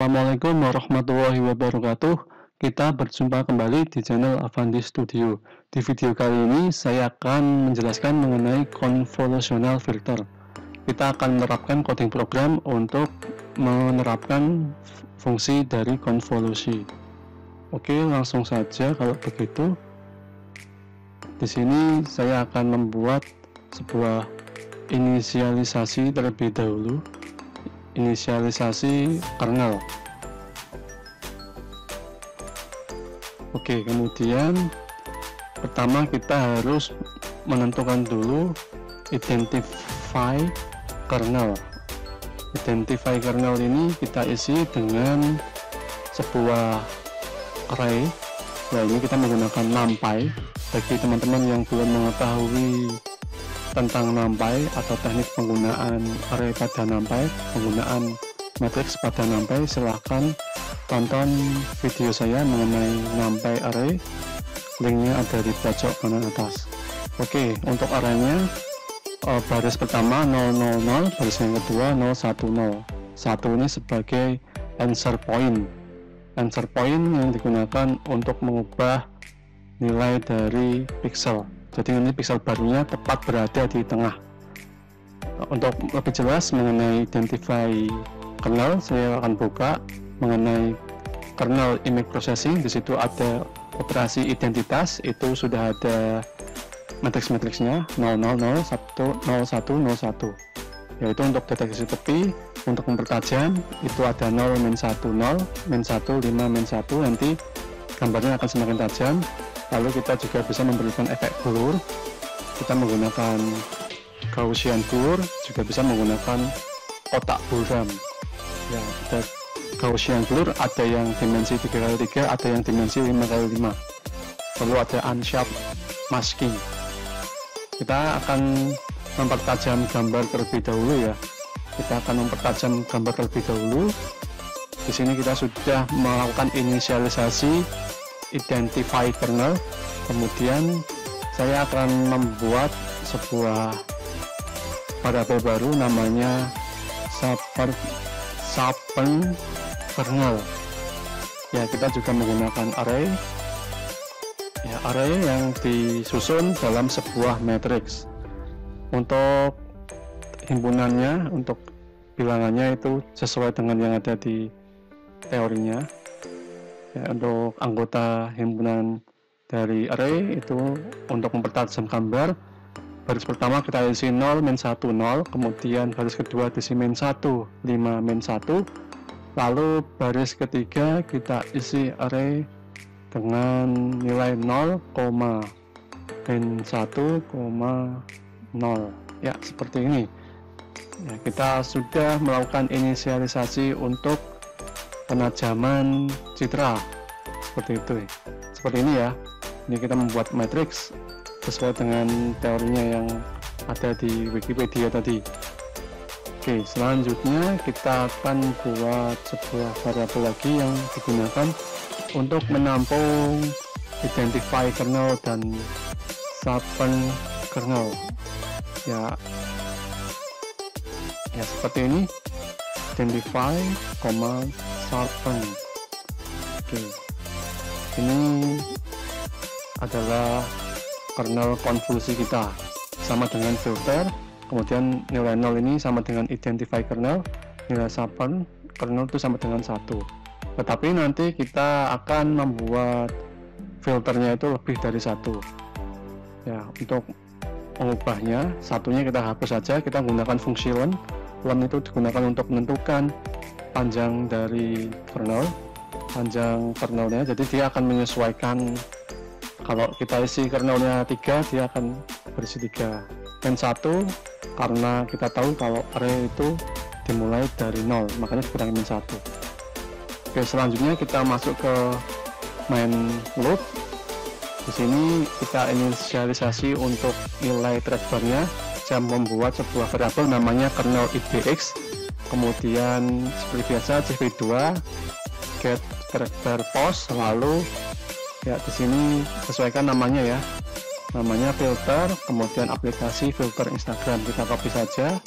Assalamualaikum warahmatullahi wabarakatuh. Kita berjumpa kembali di channel Avandi Studio. Di video kali ini saya akan menjelaskan mengenai convolutional filter. Kita akan menerapkan coding program untuk menerapkan fungsi dari konvolusi. Oke, langsung saja kalau begitu. Di sini saya akan membuat sebuah inisialisasi terlebih dahulu. Inisialisasi kernel. Oke, kemudian pertama kita harus menentukan dulu identify kernel. Identify kernel ini kita isi dengan sebuah array. Nah, ini kita menggunakan NumPy. Bagi teman-teman yang belum mengetahui tentang NumPy atau teknik penggunaan array pada NumPy, penggunaan matriks pada NumPy, silahkan tonton video saya mengenai NumPy array, linknya ada di pojok kanan atas. Oke, untuk arraynya baris pertama 000, baris yang kedua 010. 1 ini sebagai answer point. Answer point yang digunakan untuk mengubah nilai dari pixel. Jadi ini pixel barunya tepat berada di tengah. Untuk lebih jelas mengenai identify kernel, saya akan buka mengenai kernel image processing. Di situ ada operasi identitas, itu sudah ada matriks-matriksnya 000, 1, 01, 01. Yaitu untuk deteksi tepi, untuk mempertajam itu ada 0, -1, 0, -1, 5, -1. Nanti gambarnya akan semakin tajam. Lalu kita juga bisa memberikan efek blur. Kita menggunakan Gaussian blur, juga bisa menggunakan kotak buram. Ya, ada Gaussian blur, ada yang dimensi 3x3, ada yang dimensi 5x5. Lalu ada unsharp masking. Kita akan mempertajam gambar terlebih dahulu ya. Kita akan mempertajam gambar terlebih dahulu. Di sini kita sudah melakukan inisialisasi identify kernel. Kemudian saya akan membuat sebuah variabel baru namanya Sapen kernel. Ya, kita juga menggunakan array. Ya, array yang disusun dalam sebuah matriks. Untuk himpunannya, untuk bilangannya itu sesuai dengan yang ada di teorinya. Ya, untuk anggota himpunan dari array itu untuk mempertajam gambar, baris pertama kita isi 0, -1, 0, kemudian baris kedua diisi -1, 5, -1, lalu baris ketiga kita isi array dengan nilai 0, -1, 0. Ya, seperti ini. Ya, kita sudah melakukan inisialisasi untuk penajaman citra seperti itu. Seperti ini ya. Ini kita membuat matriks sesuai dengan teorinya yang ada di Wikipedia tadi. Oke, selanjutnya kita akan buat sebuah variabel lagi yang digunakan untuk menampung identify kernel dan sapen kernel. Ya, seperti ini. Identify, sapen. Oke, ini adalah kernel konvolusi kita, sama dengan filter. Kemudian nilai 0 ini sama dengan identify kernel, nilai sapen kernel itu sama dengan 1. Tetapi nanti kita akan membuat filternya itu lebih dari 1. Ya, untuk mengubahnya, satunya kita hapus saja, kita menggunakan fungsi len. Len itu digunakan untuk menentukan panjang dari kernel, panjang kernelnya. Jadi dia akan menyesuaikan. Kalau kita isi kernelnya 3, dia akan berisi 3. -1 karena kita tahu kalau array itu dimulai dari 0, makanya dikurangi -1. Oke, selanjutnya kita masuk ke main loop. Di sini kita inisialisasi untuk nilai trackbarnya. Saya membuat sebuah variabel namanya kernel idx. Kemudian seperti biasa cv2 get trackbar post, lalu ya di sini sesuaikan namanya ya. Namanya filter, kemudian aplikasi filter Instagram. Kita copy saja.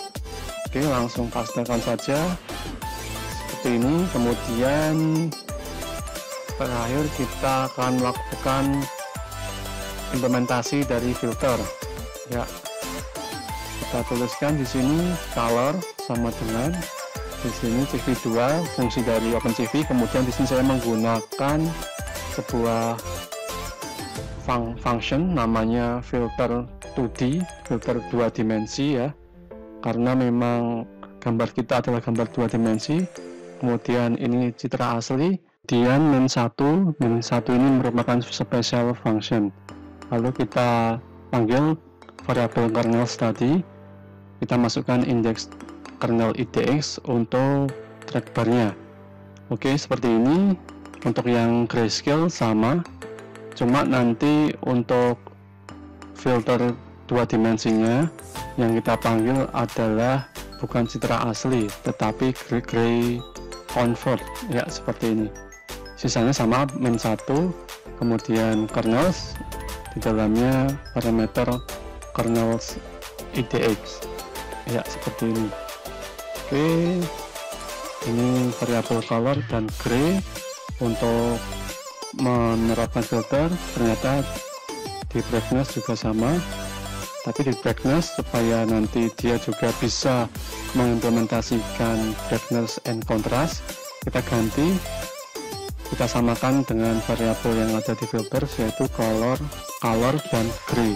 Oke, langsung pastekan saja seperti ini. Kemudian terakhir kita akan melakukan implementasi dari filter. Ya, kita tuliskan di sini color sama dengan di sini CV2, fungsi dari OpenCV. Kemudian di sini saya menggunakan sebuah function namanya filter 2D, filter 2 dimensi ya, karena memang gambar kita adalah gambar 2 dimensi. Kemudian ini citra asli. Kemudian min1 ini merupakan special function. Lalu kita panggil variabel kernels tadi, kita masukkan indeks kernel IDX untuk track bar-nya. Oke, seperti ini. Untuk yang grayscale sama, cuma nanti untuk filter 2 dimensinya yang kita panggil adalah bukan citra asli tetapi gray convert ya, seperti ini. Sisanya sama, min1, kemudian kernels, di dalamnya parameter kernels IDX ya, seperti ini. Oke, ini variabel color dan gray untuk menerapkan filter. Ternyata di brightness juga sama, tapi di brightness supaya nanti dia juga bisa mengimplementasikan brightness and contrast, kita ganti, kita samakan dengan variabel yang ada di filter, yaitu color dan gray.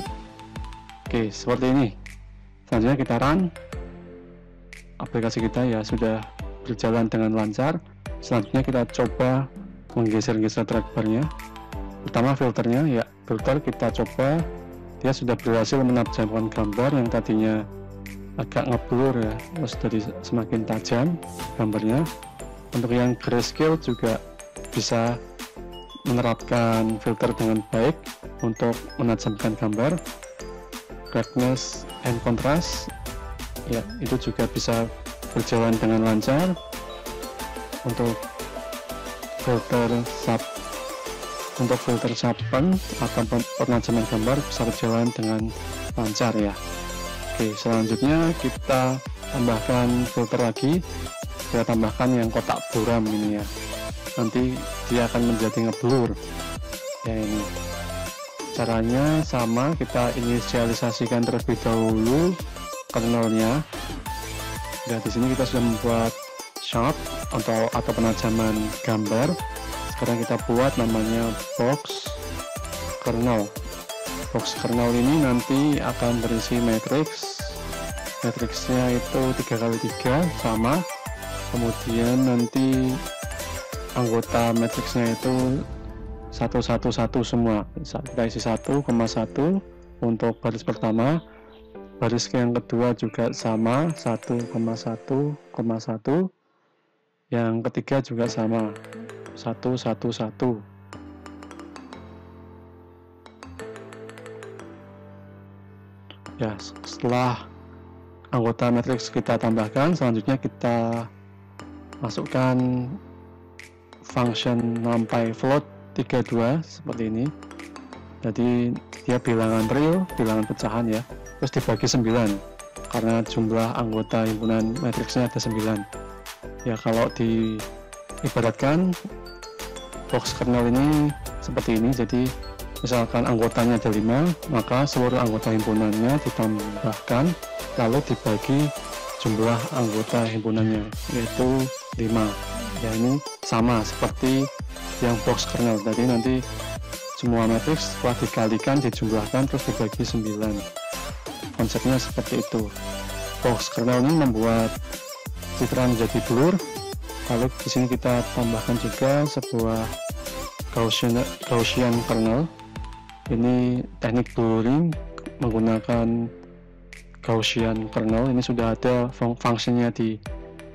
Oke, seperti ini. Selanjutnya kita run. Aplikasi kita ya sudah berjalan dengan lancar. Selanjutnya kita coba menggeser-geser trackbar-nya. Pertama filternya ya, filter kita coba, dia sudah berhasil menajamkan gambar yang tadinya agak ngeblur ya, terus jadi semakin tajam gambarnya. Untuk yang grayscale juga bisa menerapkan filter dengan baik untuk menajamkan gambar. Brightness and contrast ya, itu juga bisa berjalan dengan lancar. Untuk filter sharpen atau penajaman gambar bisa berjalan dengan lancar ya. Oke, selanjutnya kita tambahkan filter lagi. Kita tambahkan yang kotak buram ini ya, nanti dia akan menjadi ngeblur ya. Ini caranya sama, kita inisialisasikan terlebih dahulu kernelnya. Nah, di sini kita sudah membuat sharp atau penajaman gambar. Sekarang kita buat namanya box kernel. Box kernel ini nanti akan berisi matrix. Matrixnya itu 3x3 sama. Kemudian nanti anggota matrixnya itu 111 semua. Kita isi 1,1 untuk baris pertama. Baris yang kedua juga sama, 1,1,1. Yang ketiga juga sama, 111. Ya, setelah anggota matriks kita tambahkan, selanjutnya kita masukkan function numpy float 32 seperti ini. Jadi dia bilangan real, bilangan pecahan ya, terus dibagi 9 karena jumlah anggota himpunan matriksnya ada 9 ya. Kalau diibaratkan box kernel ini seperti ini, jadi misalkan anggotanya ada 5, maka seluruh anggota himpunannya ditambahkan lalu dibagi jumlah anggota himpunannya, yaitu 5 ya. Ini sama seperti yang box kernel tadi, nanti semua matriks setelah dikalikan dijumlahkan terus dibagi 9. Konsepnya seperti itu. Box kernel ini membuat citra menjadi blur. Lalu di sini kita tambahkan juga sebuah Gaussian kernel. Ini teknik blurring menggunakan Gaussian kernel. Ini sudah ada fungsinya di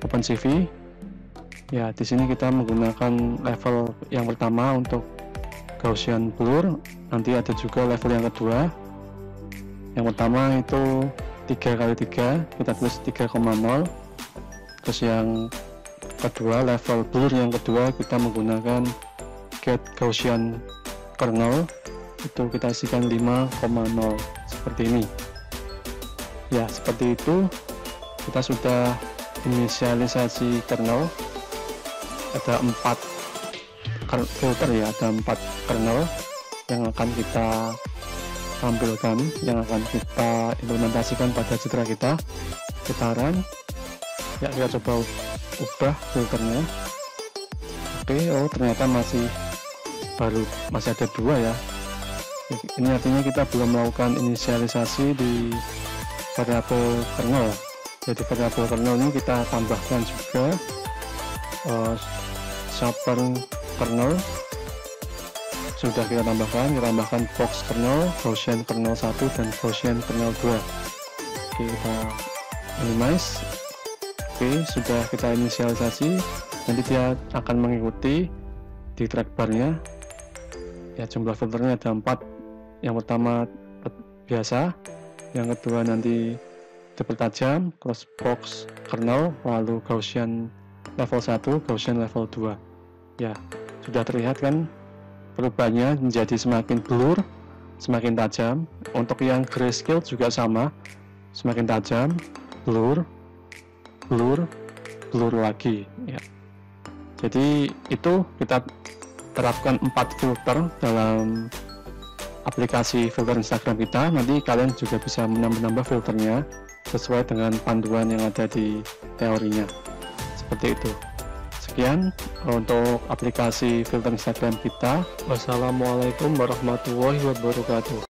OpenCV. Ya, di sini kita menggunakan level yang pertama untuk Gaussian blur. Nanti ada juga level yang kedua. Yang pertama itu 3x3, kita tulis 3,0. Terus yang kedua, level blur yang kedua, kita menggunakan get Gaussian kernel, itu kita isikan 5,0 seperti ini ya. Seperti itu kita sudah inisialisasi kernel. ada 4 filter ya, ada 4 kernel yang akan kita tampilkan, yang akan kita implementasikan pada citra kita. Kita run ya, kita coba ubah filternya. Oke, oh ternyata masih ada 2 ya. Ini artinya kita belum melakukan inisialisasi di variabel kernel. Jadi variabel kernel ini kita tambahkan juga shopper kernel sudah kita tambahkan box kernel, Gaussian kernel 1 dan Gaussian kernel 2. Oke, kita minimize. Oke, sudah kita inisialisasi. Nanti dia akan mengikuti di track barnya ya. Jumlah filternya ada 4. Yang pertama biasa, yang kedua nanti dipertajam, cross box kernel, lalu Gaussian level 1, Gaussian level 2 ya. Sudah terlihat kan perubahannya menjadi semakin blur, semakin tajam. Untuk yang grayscale juga sama, semakin tajam, blur, blur, blur lagi ya. Jadi itu kita terapkan 4 filter dalam aplikasi filter Instagram kita. Nanti kalian juga bisa menambah filternya sesuai dengan panduan yang ada di teorinya, seperti itu. Sekian untuk aplikasi filter Instagram kita. Wassalamualaikum warahmatullahi wabarakatuh.